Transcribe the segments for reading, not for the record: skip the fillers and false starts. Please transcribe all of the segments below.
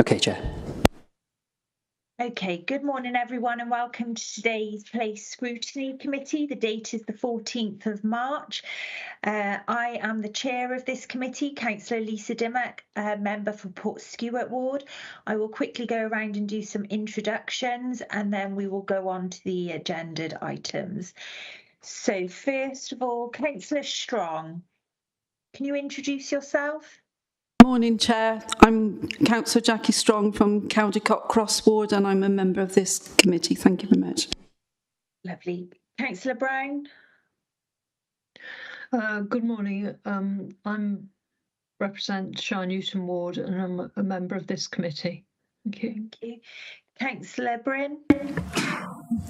Okay, Chair. Okay, good morning everyone and welcome to today's Place Scrutiny Committee. The date is the 14th of March. I am the chair of this committee, Councillor Lisa Dimmock, member for Portstewart Ward. I will quickly go around and do some introductions and then we will go on to the agendaed items. So first of all, Councillor Strong, can you introduce yourself? Morning, Chair. I'm Councillor Jackie Strong from Caldicott Cross Ward and I'm a member of this committee. Thank you very much. Lovely. Councillor Brown? Good morning. I'm represent Shire Newton Ward and I'm a member of this committee. Thank you. Thank you. Councillor Bryn?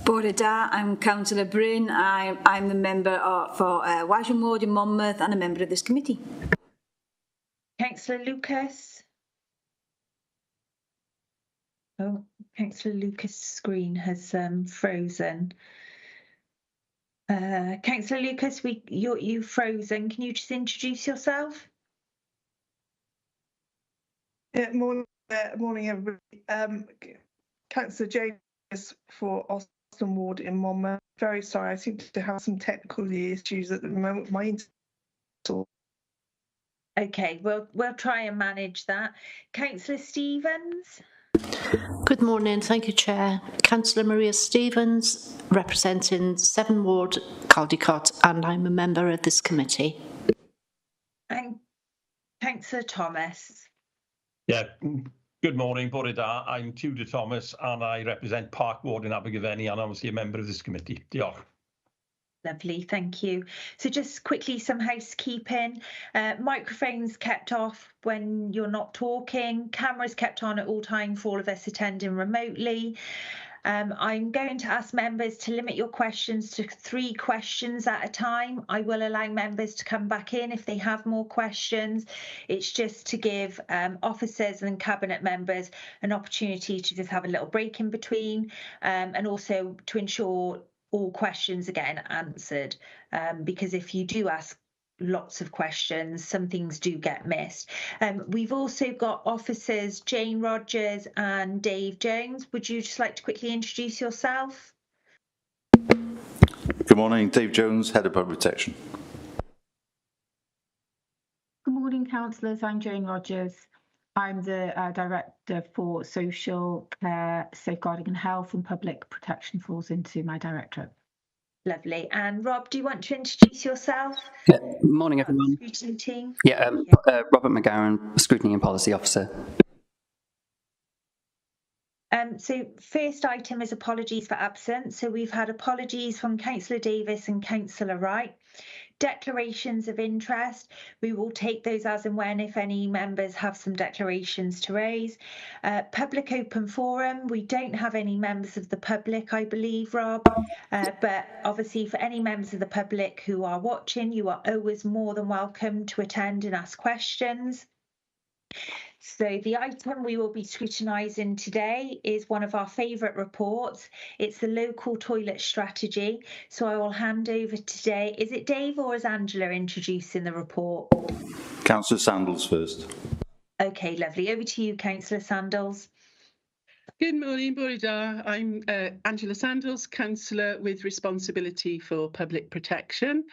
Bore da, I'm Councillor Bryn. I'm the member for Washington Ward in Monmouth and a member of this committee. Councillor Lucas? Oh, Councillor Lucas' screen has frozen. Councillor Lucas, you've frozen. Can you just introduce yourself? Yeah, morning everybody. Councillor James for Austin Ward in Monmouth. Very sorry, I seem to have some technical issues at the moment. My internet. Okay, we'll try and manage that. Councillor Stevens? Good morning, thank you, Chair. Councillor Maria Stevens, representing 7 Ward, Caldicott, and I'm a member of this committee. And Councillor Thomas? Yeah, good morning, Bore da. I'm Tudor Thomas and I represent Park Ward in Abergavenny and obviously a member of this committee. Diolch. Lovely, thank you. So just quickly, some housekeeping. Microphones kept off when you're not talking. Cameras kept on at all times for all of us attending remotely. I'm going to ask members to limit your questions to 3 questions at a time. I will allow members to come back in if they have more questions. It's just to give officers and cabinet members an opportunity to just have a little break in between, and also to ensure all questions are getting answered, because if you do ask lots of questions, some things do get missed. We've also got officers Jane Rogers and Dave Jones. Would you just like to quickly introduce yourself? Good morning, Dave Jones, Head of Public Protection. Good morning, councillors. I'm Jane Rogers. I'm the Director for Social Care, Safeguarding and Health, and Public Protection falls into my directorate. Lovely. And Rob, do you want to introduce yourself? Yeah. Morning, everyone. Scrutiny team. Yeah, Robert McGowan, Scrutiny and Policy Officer. So first item is apologies for absence. So we've had apologies from Councillor Davis and Councillor Wright. Declarations of interest, we will take those as and when, if any members have some declarations to raise. Public open forum, we don't have any members of the public, I believe, Rob, but obviously for any members of the public who are watching, you are always more than welcome to attend and ask questions. So the item we will be scrutinising today is one of our favourite reports. It's the local toilet strategy. So I will hand over today. Is it Dave or is Angela introducing the report? Councillor Sandals first. Okay, lovely. Over to you, Councillor Sandals. Good morning, Bore da. I'm Angela Sandals, Councillor with responsibility for public protection.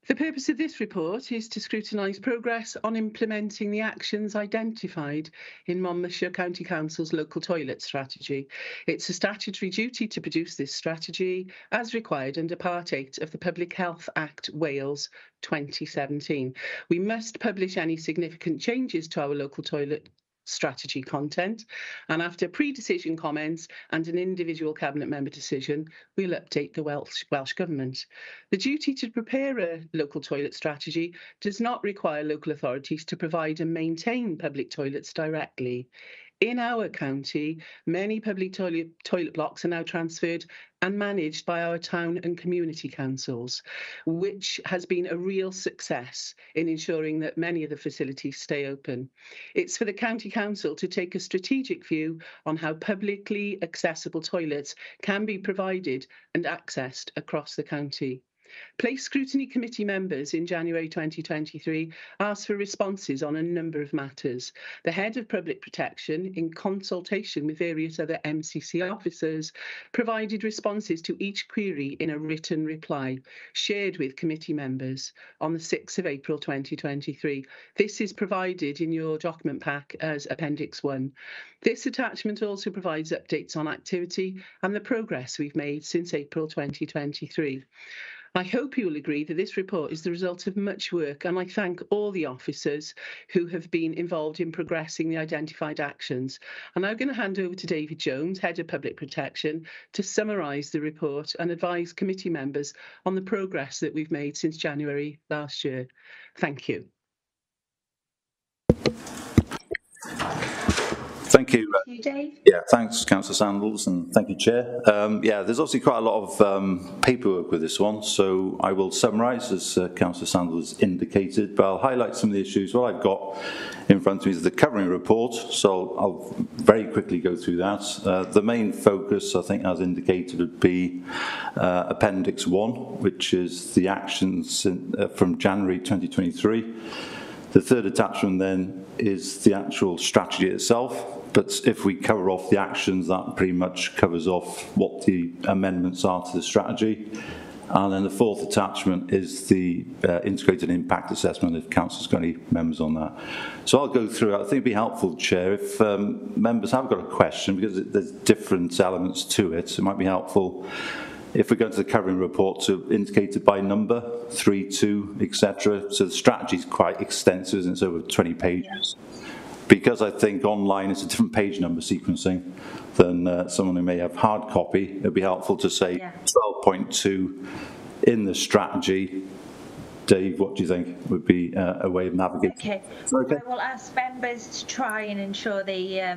The purpose of this report is to scrutinise progress on implementing the actions identified in Monmouthshire County Council's local toilet strategy. It's a statutory duty to produce this strategy as required under Part 8 of the Public Health Act Wales 2017. We must publish any significant changes to our local toilet strategy content, and after pre-decision comments and an individual cabinet member decision, we'll update the Welsh Government. The duty to prepare a local toilet strategy does not require local authorities to provide and maintain public toilets directly. In our county, many public toilet blocks are now transferred and managed by our town and community councils, which has been a real success in ensuring that many of the facilities stay open. It's for the county council to take a strategic view on how publicly accessible toilets can be provided and accessed across the county. Place Scrutiny Committee members in January 2023 asked for responses on a number of matters. The Head of Public Protection, in consultation with various other MCC officers, provided responses to each query in a written reply, shared with committee members on the 6th of April 2023. This is provided in your document pack as Appendix 1. This attachment also provides updates on activity and the progress we've made since April 2023. I hope you will agree that this report is the result of much work, and I thank all the officers who have been involved in progressing the identified actions. I'm now going to hand over to David Jones, Head of Public Protection, to summarise the report and advise committee members on the progress that we've made since January last year. Thank you. Thank you. Thank you, Dave. Yeah, thanks, Councillor Sandals, and thank you, Chair. Yeah, there's obviously quite a lot of paperwork with this one, so I will summarise, as Councillor Sandals indicated, but I'll highlight some of the issues. What I've got in front of me is the covering report, so I'll very quickly go through that. The main focus, I think, as indicated, would be Appendix 1, which is the actions from January 2023. The third attachment then is the actual strategy itself, but if we cover off the actions, that pretty much covers off what the amendments are to the strategy. And then the fourth attachment is the integrated impact assessment, if Council's got any members on that. So I'll go through it. I think it'd be helpful, Chair, if members have got a question, because there's different elements to it, so it might be helpful if we go into the covering report to indicate it by number, 3, 2, etc. So the strategy is quite extensive, isn't it? It's over 20 pages. Because I think online it's a different page number sequencing than someone who may have hard copy, it'd be helpful to say 12.2 in the strategy. Dave, what do you think would be a way of navigating? Okay. I will ask members to try and ensure they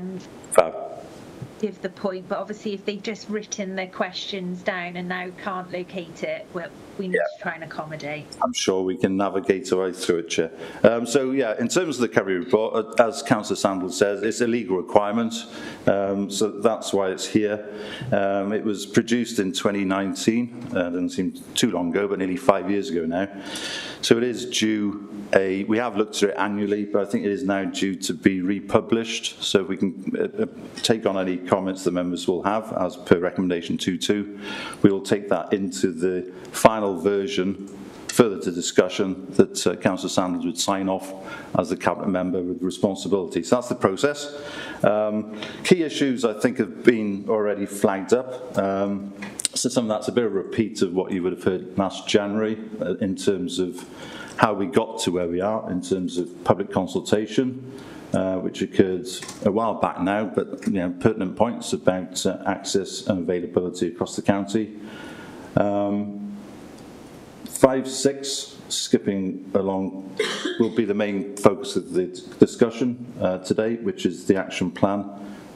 give the point, but obviously if they've just written their questions down and now can't locate it, we need to try and accommodate. I'm sure we can navigate our way through it, Chair. So yeah, in terms of the covering report, as Councillor Sandals says, it's a legal requirement, so that's why it's here. It was produced in 2019, doesn't seem too long ago, but nearly 5 years ago now. So it is due we have looked through it annually, but I think it is now due to be republished, so if we can take on any comments the members will have, as per recommendation 2.2, we will take that into the final version, further to discussion, that Councillor Sanders would sign off as the Cabinet member with responsibility. So that's the process. Key issues, I think, have been already flagged up. So some of that's a bit of a repeat of what you would have heard last January in terms of how we got to where we are in terms of public consultation, which occurred a while back now, but pertinent points about access and availability across the county. 5, 6, skipping along, will be the main focus of the discussion today, which is the action plan,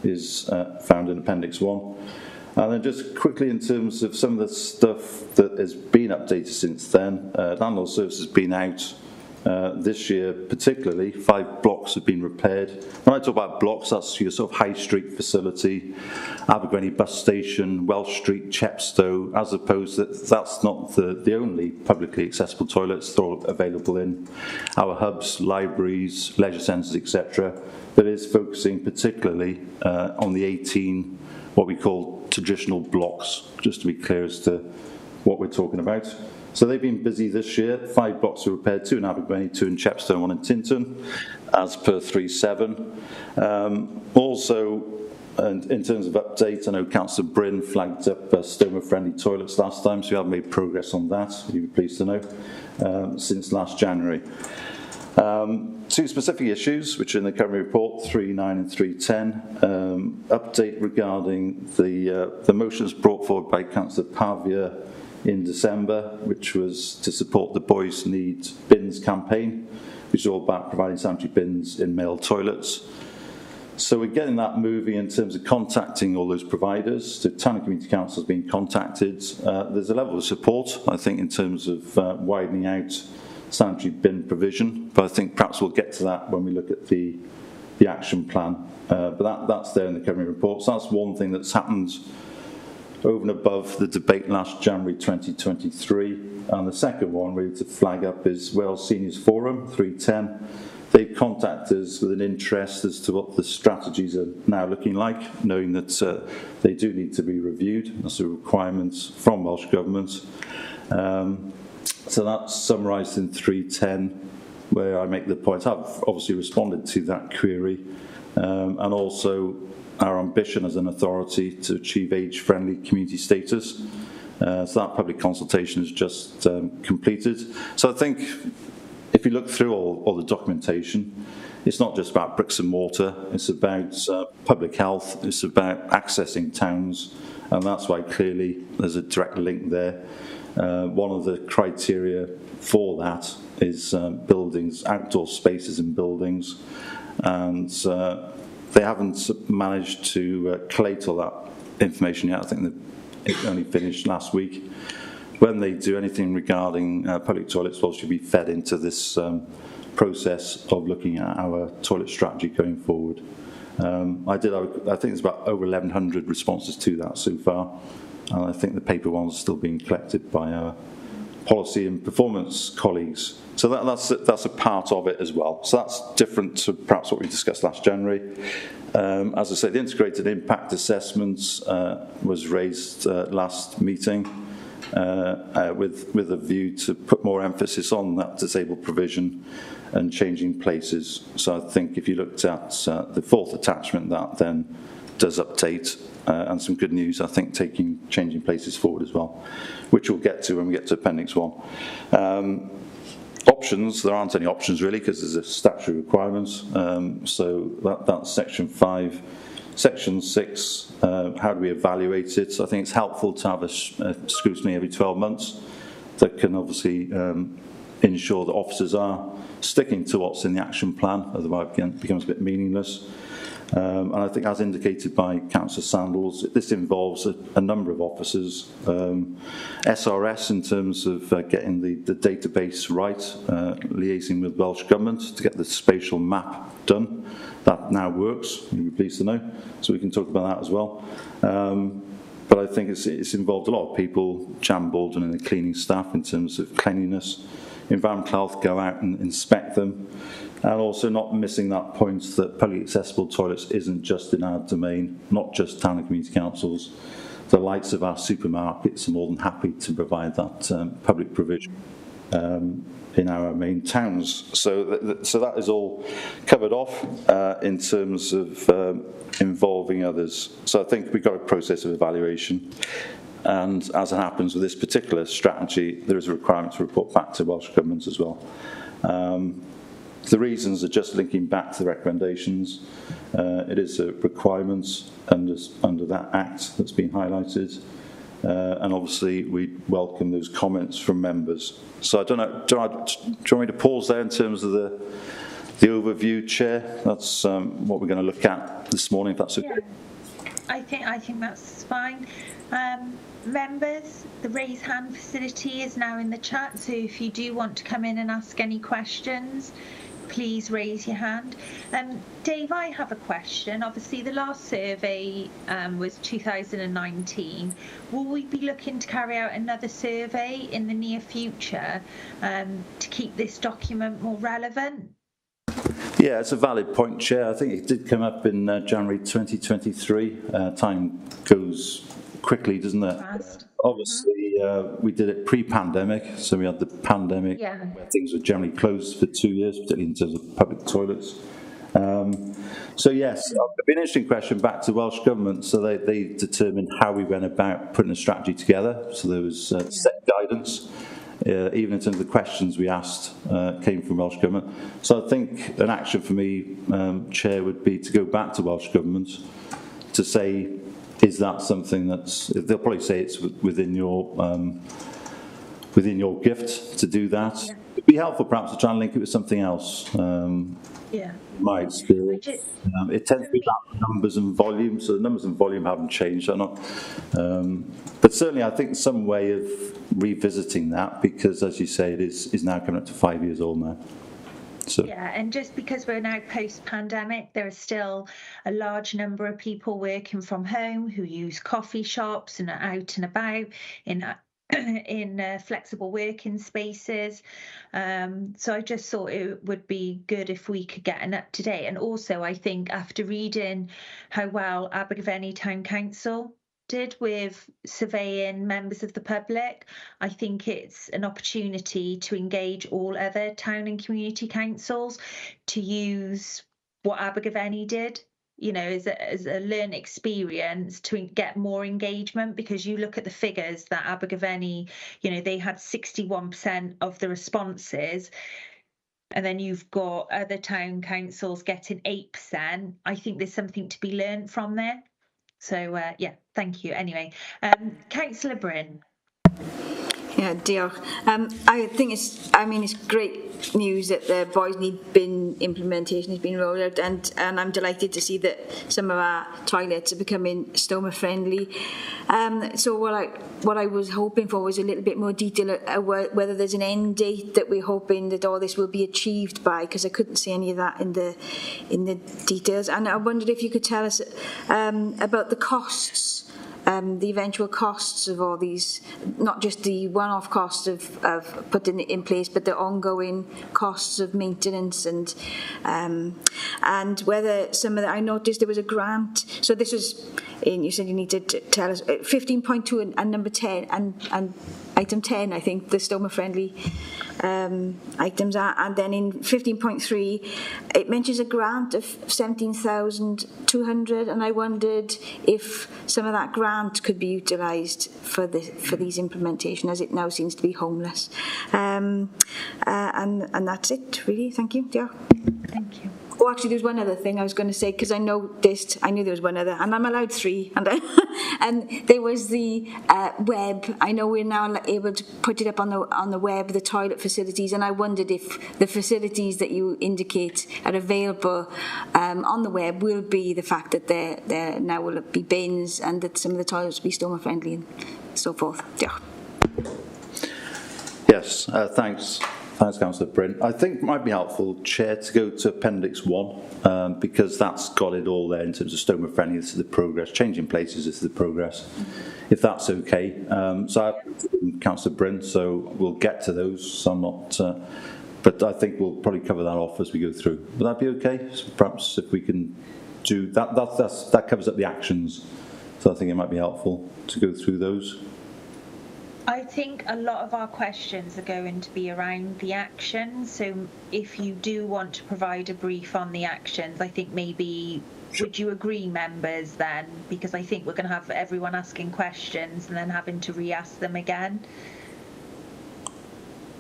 is found in Appendix 1. And then just quickly in terms of some of the stuff that has been updated since then, landlord service has been out this year particularly. 5 blocks have been repaired. When I talk about blocks, that's your sort of High Street facility, Abergwenny bus station, Welsh Street, Chepstow, as opposed to that's not the only publicly accessible toilets. They're all available in our hubs, libraries, leisure centres, etc. But it is focusing particularly on the 18 what we call traditional blocks, just to be clear as to what we're talking about. So they've been busy this year. 5 blocks were repaired, 2 in Abergwenny, 2 in Chepstow, and 1 in Tintern, as per 3.7. Also, and in terms of updates, I know Councillor Bryn flagged up stoma-friendly toilets last time, so we have made progress on that, you'll be pleased to know, since last January. 2 specific issues, which are in the covering report, 3.9 and 3.10. Update regarding the motions brought forward by Councillor Pavia in December, which was to support the Boys Need Bins campaign, which is all about providing sanitary bins in male toilets. So we're getting that moving in terms of contacting all those providers. The Town and Community Council has been contacted. There's a level of support, I think, in terms of widening out sanitary bin provision, but I think perhaps we'll get to that when we look at the action plan. But that's there in the covering report. So that's one thing that's happened over and above the debate last January 2023. And the second one really to flag up is Wales Seniors Forum 310. They've contacted us with an interest as to what the strategies are now looking like, knowing that they do need to be reviewed. That's a requirement from Welsh Government. So that's summarised in 310, where I make the point. I've obviously responded to that query, and also our ambition as an authority to achieve age-friendly community status. So that public consultation is just completed. So I think if you look through all the documentation, it's not just about bricks and mortar, it's about public health, it's about accessing towns, and that's why clearly there's a direct link there. One of the criteria for that is buildings, outdoor spaces in buildings, and they haven't managed to collate all that information yet. I think it only finished last week. When they do anything regarding public toilets, well, should be fed into this process of looking at our toilet strategy going forward. I think there's about over 1,100 responses to that so far, and I think the paper ones are still being collected by our policy and performance colleagues. So that's a part of it as well. So that's different to perhaps what we discussed last January. As I say, the integrated impact assessments was raised last meeting with a view to put more emphasis on that disabled provision and changing places. So I think if you looked at the fourth attachment, that then does update and some good news, I think, changing places forward as well, which we'll get to when we get to Appendix 1. Options, there aren't any options really because there's a statutory requirements. So that's Section 5. Section 6, how do we evaluate it? So I think it's helpful to have a scrutiny every 12 months that can obviously ensure that officers are sticking to what's in the action plan, otherwise it becomes a bit meaningless. And I think, as indicated by Councillor Sandals, this involves a number of officers. SRS in terms of getting the database right, liaising with Welsh Government to get the spatial map done. That now works, you'll be pleased to know, so we can talk about that as well. But I think it's involved a lot of people, Jan Baldwin and the cleaning staff in terms of cleanliness. Environmental Health go out and inspect them, and also not missing that point that publicly accessible toilets isn't just in our domain, not just town and community councils. The likes of our supermarkets are more than happy to provide that public provision in our main towns. So that is all covered off in terms of involving others. So I think we've got a process of evaluation. And as it happens with this particular strategy, there is a requirement to report back to Welsh Government as well. The reasons are just linking back to the recommendations. It is a requirement under that Act that's been highlighted. And obviously we welcome those comments from members. So I don't know, do you want me to pause there in terms of the overview, Chair? That's what we're going to look at this morning, if that's okay. Yeah. I think that's fine. Members, the raise hand facility is now in the chat, so if you do want to come in and ask any questions, please raise your hand. Dave, I have a question. Obviously, the last survey was 2019. Will we be looking to carry out another survey in the near future to keep this document more relevant? Yeah, it's a valid point, Chair. I think it did come up in January 2023. Time goes quickly, doesn't it? Obviously, we did it pre-pandemic, so we had the pandemic where things were generally closed for 2 years, particularly in terms of public toilets. So yes, it'd be an interesting question back to Welsh Government. So they determined how we went about putting a strategy together. So there was set guidance. Even in terms of the questions we asked came from Welsh Government. So I think an action for me, Chair, would be to go back to Welsh Government to say, is that something that's, they'll probably say it's within your gift to do that. Yeah. It'd be helpful perhaps to try and link it with something else. My experience, it tends to be about numbers and volume, so the numbers and volume haven't changed. But certainly I think some way of revisiting that, because as you say, it is now coming up to 5 years old now. So yeah, and just because we're now post-pandemic, there are still a large number of people working from home who use coffee shops and are out and about in flexible working spaces. So I just thought it would be good if we could get an up-to-date. And also, I think after reading how well Abergavenny Town Council did with surveying members of the public, I think it's an opportunity to engage all other town and community councils to use what Abergavenny did, you know, as a learned experience to get more engagement, because you look at the figures that Abergavenny, you know, they had 61% of the responses, and then you've got other town councils getting 8%. I think there's something to be learned from there. So, yeah, thank you. Anyway, Councillor Bryn. Yeah, diolch. I think it's great news that the Boys Need Bin implementation has been rolled out, and I'm delighted to see that some of our toilets are becoming stoma friendly. So what I was hoping for was a little bit more detail whether there's an end date that we're hoping that all this will be achieved by, because I couldn't see any of that in the details. And I wondered if you could tell us about the costs. The eventual costs of all these, not just the one-off costs of putting it in place, but the ongoing costs of maintenance and whether some of the, I noticed there was a grant. So this was, you said you need to tell us 15.2 and number 10 and item 10, I think the stoma friendly items are, and then in 15.3 it mentions a grant of 17,200, and I wondered if some of that grant could be utilised for these implementation, as it now seems to be homeless. And that's it really. Thank you. Yeah. Thank you. Oh, actually, there's one other thing I was going to say, because I knew there was one other, and I'm allowed 3. And there was the web. I know we're now able to put it up on the web, the toilet facilities, and I wondered if the facilities that you indicate are available on the web will be the fact that there now will be bins, and that some of the toilets will be stoma friendly and so forth. Yeah. Yes, thanks. Thanks, Councillor Bryn. I think it might be helpful, Chair, to go to Appendix 1, because that's got it all there in terms of stoma friendly. This is the progress. Changing places, this is the progress, if that's okay. So I have Councillor Bryn, so we'll get to those. So I'm not, but I think we'll probably cover that off as we go through. Would that be okay? So perhaps if we can do that, that covers up the actions. So I think it might be helpful to go through those. I think a lot of our questions are going to be around the actions. So if you do want to provide a brief on the actions, I think maybe, would you agree, members, then? Because I think we're going to have everyone asking questions and then having to re-ask them again.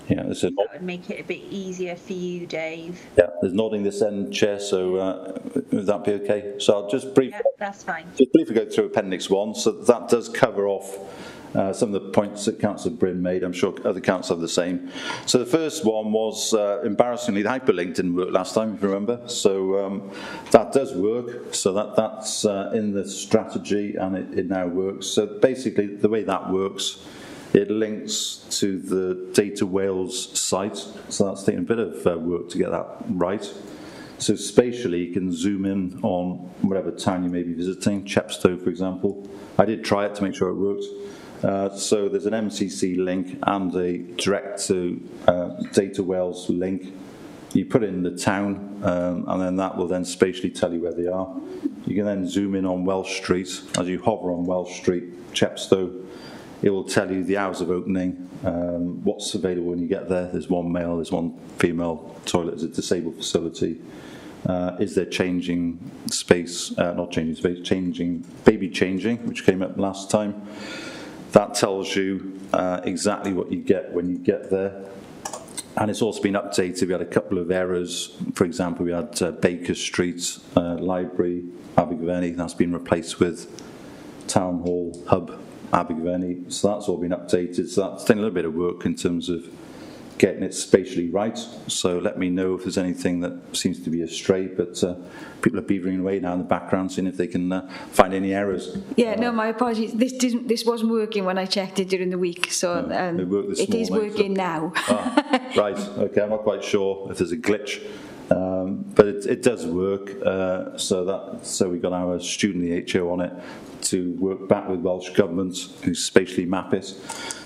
Yeah, that would make it a bit easier for you, Dave. Yeah, there's nodding this end, Chair, so would that be okay? So I'll just briefly, that's fine. Just briefly go through Appendix 1. So that does cover off some of the points that Councillor Bryn made. I'm sure other councils have the same. So the first one was, embarrassingly, the hyperlink didn't work last time, if you remember. So that does work. So that's in the strategy, and it now works. So basically, the way that works, it links to the Data Wales site. So that's taken a bit of work to get that right. So spatially, you can zoom in on whatever town you may be visiting, Chepstow, for example. I did try it to make sure it worked. So there's an MCC link and a direct to Data Wales link. You put in the town, and then that will then spatially tell you where they are. You can then zoom in on Welsh Street. As you hover on Welsh Street, Chepstow, it will tell you the hours of opening, what's available when you get there. There's one male, there's one female toilet, it's a disabled facility. Is there changing space, not changing space, baby changing, which came up last time. That tells you exactly what you get when you get there. And it's also been updated. We had a couple of errors. For example, we had Baker Street Library, Abergavenny. That's been replaced with Town Hall Hub, Abergavenny. So that's all been updated. So that's done a little bit of work in terms of getting it spatially right. So let me know if there's anything that seems to be astray, but people are beavering away now in the background, seeing if they can find any errors. Yeah, no, my apologies. This wasn't working when I checked it during the week, so it is working now. Right, okay, I'm not quite sure if there's a glitch But it does work, so we got our student EHO on it to work back with Welsh Government who spatially map it.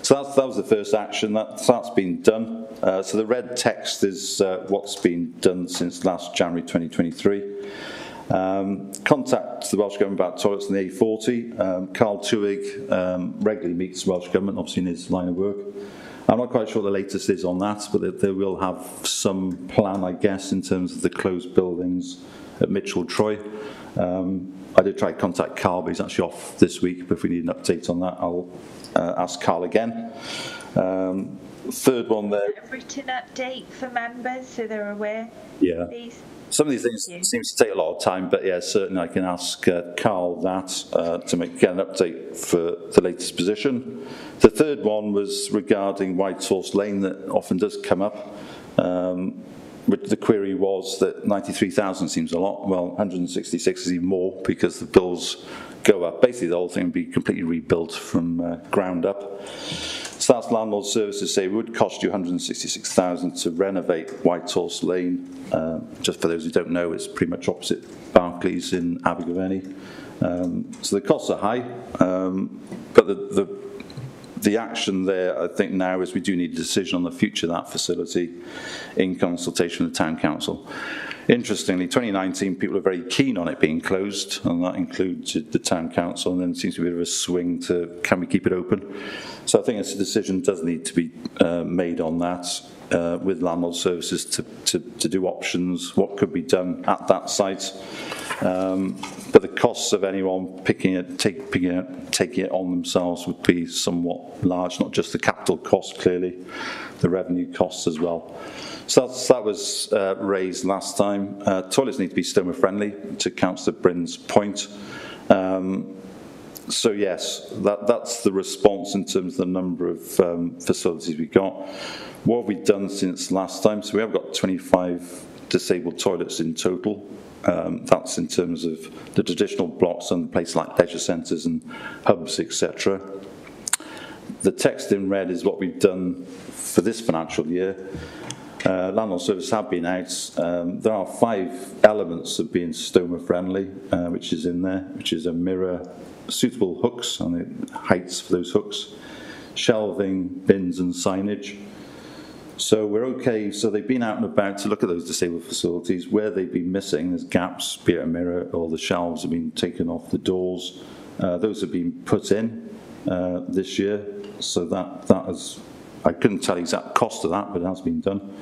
So that was the first action, that's been done. So the red text is what's been done since last January 2023. Contact the Welsh Government about toilets in the A40. Carl Tewig regularly meets Welsh Government, obviously in his line of work. I'm not quite sure what the latest is on that, but they will have some plan, I guess, in terms of the closed buildings at Mitchell Troy. I did try to contact Carl, but he's actually off this week, but if we need an update on that, I'll ask Carl again. Third one there. A written update for members so they're aware, yeah. Please. Some of these things seem to take a lot of time, but yeah, certainly I can ask Carl that to get an update for the latest position. The third one was regarding White Horse Lane, that often does come up. The query was that 93,000 seems a lot. Well, 166 is even more because the bills go up. Basically, the whole thing would be completely rebuilt from ground up. So that's Landlord Services say it would cost you 166,000 to renovate White Horse Lane. Just for those who don't know, it's pretty much opposite Barclays in Abergavenny. So the costs are high, but the action there, I think now, is we do need a decision on the future of that facility in consultation with the Town Council. Interestingly, 2019, people are very keen on it being closed, and that includes the Town Council, and then it seems to be a bit of a swing to, can we keep it open? So I think a decision does need to be made on that with Landlord Services to do options, what could be done at that site. But the costs of anyone taking it on themselves would be somewhat large, not just the capital cost, clearly, the revenue costs as well. So that was raised last time. Toilets need to be stoma friendly, to Councillor Bryn's point. So yes, that's the response in terms of the number of facilities we got. What have we done since last time? So we have got 25 disabled toilets in total. That's in terms of the traditional blocks and places like leisure centres and hubs, etc. The text in red is what we've done for this financial year. Landlord Services have been out. There are 5 elements of being stoma friendly, which is in there, which is a mirror, suitable hooks and the heights for those hooks, shelving, bins and signage. So we're okay. So they've been out and about to look at those disabled facilities. Where they've been missing, there's gaps, be it a mirror or the shelves have been taken off the doors. Those have been put in this year. So that has, I couldn't tell the exact cost of that, but it has been done.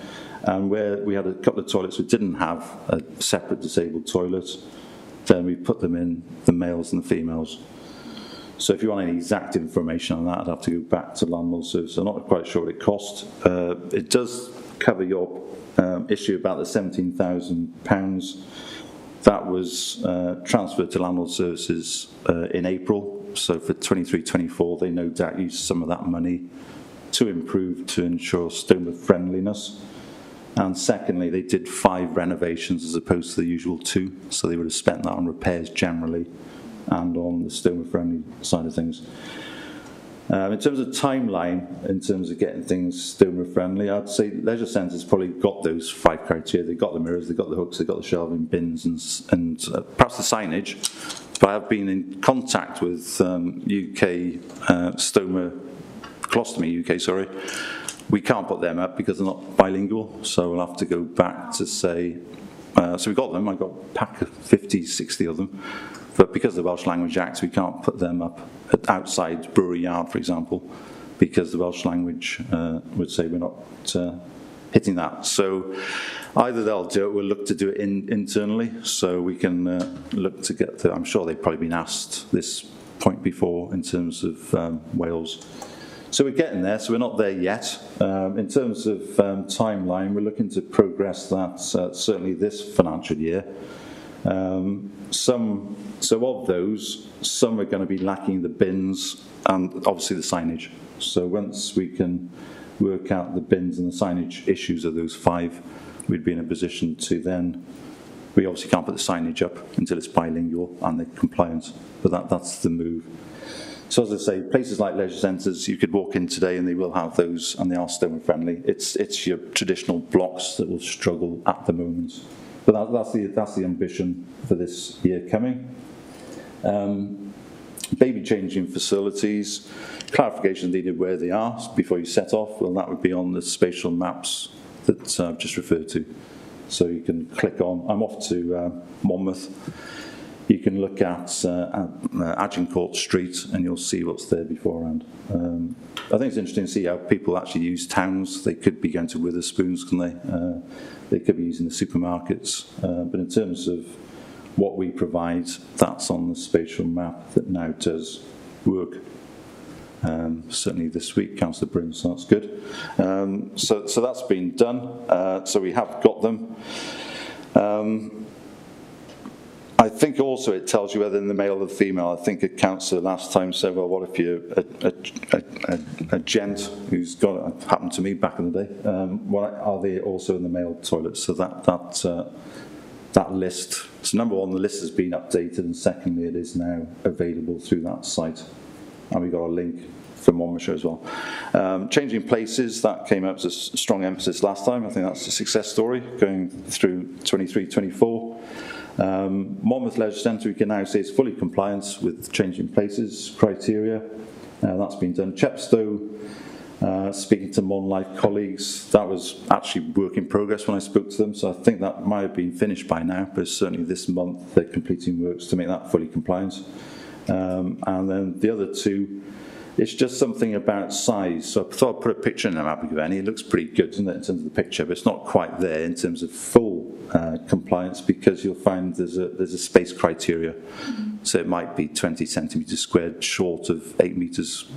And where we had a couple of toilets that didn't have a separate disabled toilet, then we put them in, the males and the females. So if you want any exact information on that, I'd have to go back to Landlord Services. I'm not quite sure what it cost. It does cover your issue about the £17,000. That was transferred to Landlord Services in April. So for 23-24, they no doubt used some of that money to improve, to ensure stoma friendliness. And secondly, they did 5 renovations as opposed to the usual 2. So they would have spent that on repairs generally and on the stoma-friendly side of things. In terms of timeline, in terms of getting things stoma-friendly, I'd say leisure centres probably got those 5 criteria. They've got the mirrors, they've got the hooks, they've got the shelving, bins, and perhaps the signage. But I've been in contact with UK Colostomy UK, sorry. We can't put them up because they're not bilingual, so we'll have to go back to say, so we got them, I got a pack of 50, 60 of them. But because of the Welsh Language Act, we can't put them up outside Brewery Yard, for example, because the Welsh language would say we're not hitting that. So either they'll do it, we'll look to do it internally, so we can look to get I'm sure they've probably been asked this point before in terms of Wales. So we're getting there, so we're not there yet. In terms of timeline, we're looking to progress that certainly this financial year. So of those, some are going to be lacking the bins and obviously the signage. So once we can work out the bins and the signage issues of those 5, we'd be in a position to then, we obviously can't put the signage up until it's bilingual and they're compliant, but that's the move. So as I say, places like leisure centres, you could walk in today and they will have those, and they are stone friendly. It's your traditional blocks that will struggle at the moment. But that's the ambition for this year coming. Baby changing facilities, clarification needed where they are before you set off. Well, that would be on the spatial maps that I've just referred to. So you can click on, I'm off to Monmouth. You can look at Agincourt Street and you'll see what's there beforehand. I think it's interesting to see how people actually use towns. They could be going to Witherspoons, can they? They could be using the supermarkets. But in terms of what we provide, that's on the spatial map that now does work. Certainly this week, Councillor Brim, so that's good. So that's been done. So we have got them. I think also it tells you whether in the male or the female. I think a councillor last time said, well, what if you're a gent who's got it, happened to me back in the day, what, are they also in the male toilets? So that list, so number one, the list has been updated, and secondly, it is now available through that site. And we've got a link for Monmouthshire as well. Changing places, that came up as a strong emphasis last time. I think that's a success story going through 23-24. Monmouth Leisure Centre, we can now say is fully compliant with changing places criteria. That's been done. Chepstow, speaking to Mon Life colleagues, that was actually work in progress when I spoke to them, so I think that might have been finished by now, but certainly this month they're completing works to make that fully compliant. And then the other two, it's just something about size. So I thought I'd put a picture in Abergavenny. It looks pretty good, doesn't it, in terms of the picture, but it's not quite there in terms of full compliance, because you'll find there's a space criteria. So it might be 20 centimetres squared short of 8 metres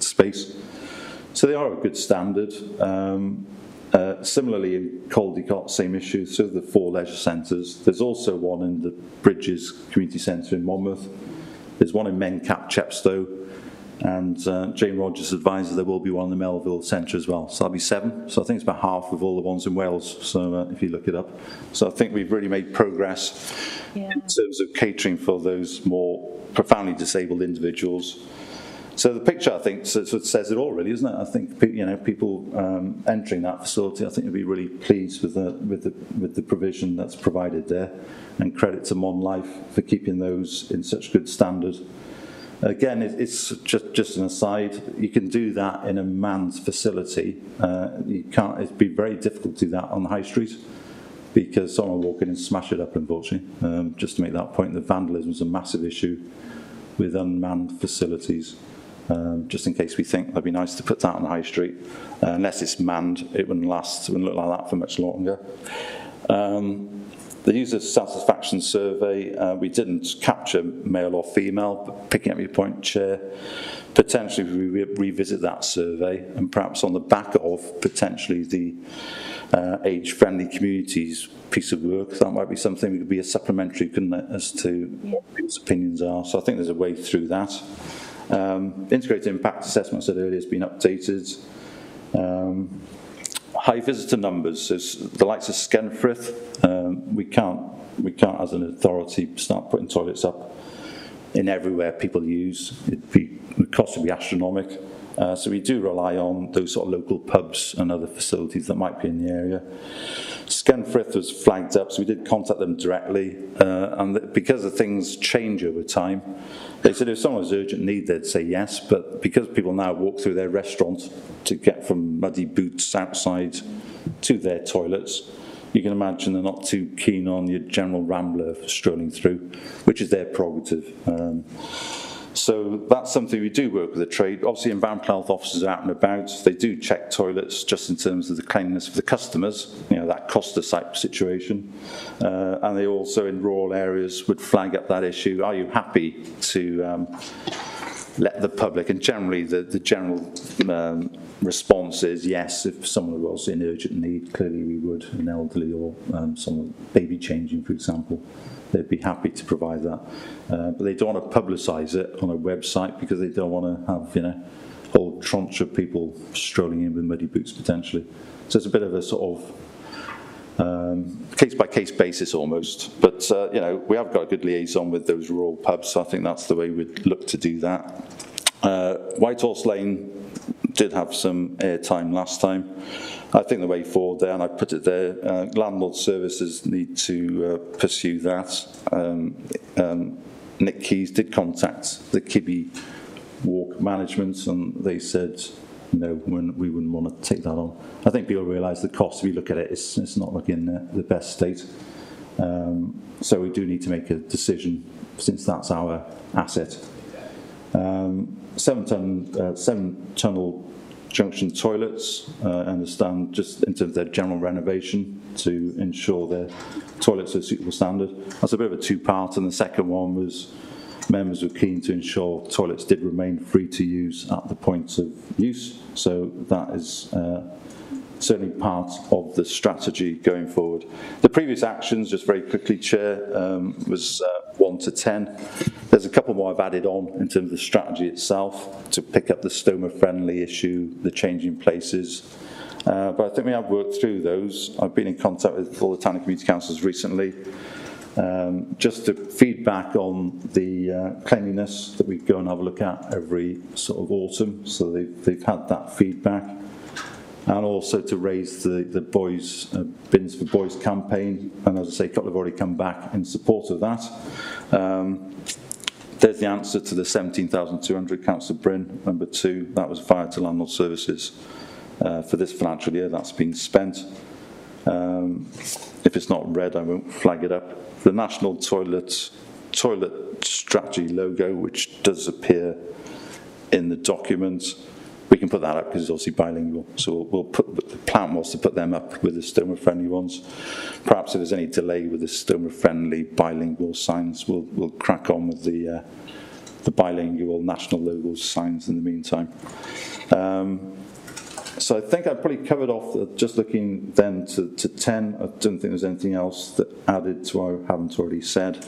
space. So they are a good standard. Similarly in Caldicott, same issue. So the 4 leisure centres. There's also one in the Bridges Community Centre in Monmouth. There's one in Mencap, Chepstow, and Jane Rogers advises there will be one in the Melville Centre as well. So that'll be 7. So I think it's about half of all the ones in Wales, so if you look it up. So I think we've really made progress in terms of catering for those more profoundly disabled individuals. So the picture, I think, sort of says it all, really, isn't it? I think people entering that facility, I think, will be really pleased with the provision that's provided there, and credit to Mon Life for keeping those in such good standard. Again, it's just an aside. You can do that in a manned facility. You can't. It'd be very difficult to do that on the high street, because someone will walk in and smash it up. Unfortunately, just to make that point, the vandalism is a massive issue with unmanned facilities. Just in case we think that'd be nice to put that on the high street. Unless it's manned, it wouldn't last, it wouldn't look like that for much longer. The user satisfaction survey, we didn't capture male or female, but picking up your point, Chair, potentially we revisit that survey, and perhaps on the back of potentially the age-friendly communities piece of work, that might be something that could be a supplementary, couldn't it, as to what people's opinions are. So I think there's a way through that. Integrated impact assessment, I said earlier, has been updated. High visitor numbers, so the likes of Skenfrith, we can't as an authority start putting toilets up in everywhere people use. The cost would be astronomical. So we do rely on those sort of local pubs and other facilities that might be in the area. Skenfrith was flagged up, so we did contact them directly, and because the things change over time, they said if someone has urgent need, they'd say yes, but because people now walk through their restaurant to get from muddy boots outside to their toilets, you can imagine they're not too keen on your general rambler strolling through, which is their prerogative. So that's something we do work with the trade. Obviously, environmental health officers are out and about. They do check toilets just in terms of the cleanliness of the customers, that Costa type situation. And they also, in rural areas, would flag up that issue. Are you happy to let the public, and generally the general response is yes, if someone was in urgent need, clearly we would, an elderly or someone baby changing, for example. They'd be happy to provide that. But they don't want to publicise it on a website because they don't want to have, a whole tranche of people strolling in with muddy boots potentially. So it's a bit of a sort of case-by-case basis almost. But, we have got a good liaison with those rural pubs, so I think that's the way we'd look to do that. White Horse Lane did have some airtime last time. I think the way forward there, and I put it there, landlord services need to pursue that. Nick Keys did contact the Kibby Walk management, and they said, no, we wouldn't want to take that on. I think people realise the cost, if you look at it, it's not like in the best state. So we do need to make a decision, since that's our asset. 7-tunnel junction toilets, I understand, just in terms of their general renovation to ensure their toilets are a suitable standard. That's a bit of a two-part, and the second one was members were keen to ensure toilets did remain free to use at the point of use. So that is certainly part of the strategy going forward. The previous actions, just very quickly, Chair, was 1 to 10. There's a couple more I've added on in terms of the strategy itself to pick up the stoma-friendly issue, the changing places. But I think we have worked through those. I've been in contact with all the town and community councils recently. Just to feedback on the cleanliness that we go and have a look at every sort of autumn. So they've had that feedback. And also to raise the boys, Bins for Boys campaign. And as I say, a couple have already come back in support of that. There's the answer to the 17,200, Councillor Bryn, number 2. That was via to landlord services for this financial year. That's been spent. If it's not red, I won't flag it up. The National Toilet Strategy logo, which does appear in the document, we can put that up because it's obviously bilingual. So we'll put, the plan was to put them up with the stoma-friendly ones. Perhaps if there's any delay with the stoma-friendly bilingual signs, we'll crack on with the bilingual national logo signs in the meantime. So I think I've probably covered off, just looking then to 10. I don't think there's anything else that added to what I haven't already said.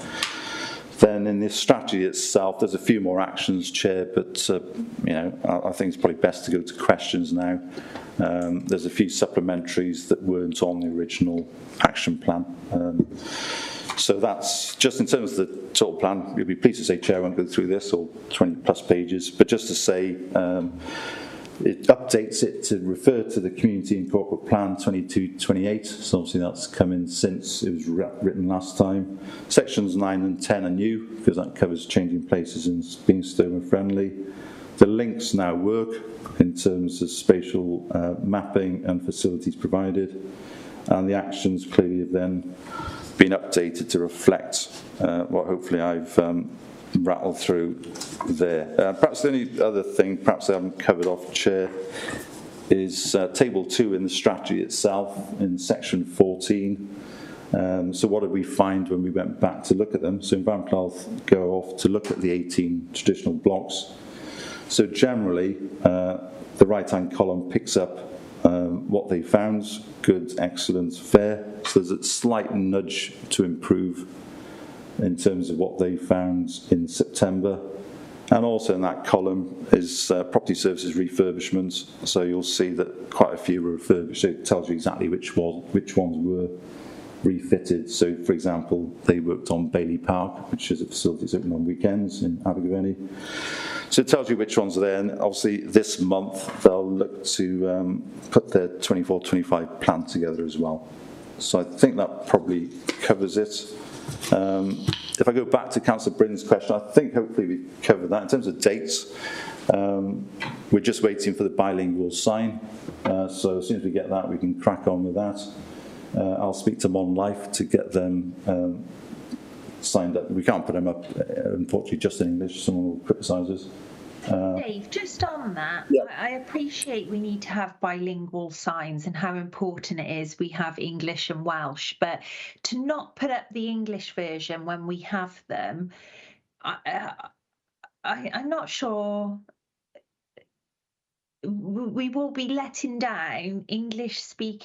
Then in this strategy itself, there's a few more actions, Chair, but I think it's probably best to go to questions now. There's a few supplementaries that weren't on the original action plan. So that's just in terms of the total plan. You'll be pleased to say, Chair, I won't go through this, all 20 plus pages, but just to say, it updates it to refer to the Community and Corporate Plan 22-28. So obviously that's come in since it was written last time. Sections 9 and 10 are new because that covers changing places and being stoma friendly. The links now work in terms of spatial mapping and facilities provided. And the actions clearly have then been updated to reflect what hopefully I've rattle through there. Perhaps the only other thing, perhaps I haven't covered off, Chair, is table 2 in the strategy itself in section 14. So what did we find when we went back to look at them? So environmental health go off to look at the 18 traditional blocks. So generally, the right-hand column picks up what they found, good, excellent, fair. So there's a slight nudge to improve in terms of what they found in September. And also in that column is property services refurbishments. So you'll see that quite a few were refurbished. So it tells you exactly which ones were refitted. So, for example, they worked on Bailey Park, which is a facility that's open on weekends in Abergavenny. So it tells you which ones are there. And obviously this month they'll look to put their 24-25 plan together as well. So I think that probably covers it. If I go back to Councillor Bryn's question, I think hopefully we covered that. In terms of dates, we're just waiting for the bilingual sign. So as soon as we get that, we can crack on with that. I'll speak to Mon Life to get them signed up. We can't put them up, unfortunately, just in English. Someone will criticise us. Dave, just on that, yeah. I appreciate we need to have bilingual signs and how important it is we have English and Welsh, but to not put up the English version when we have them, I'm not sure. We will be letting down English speaking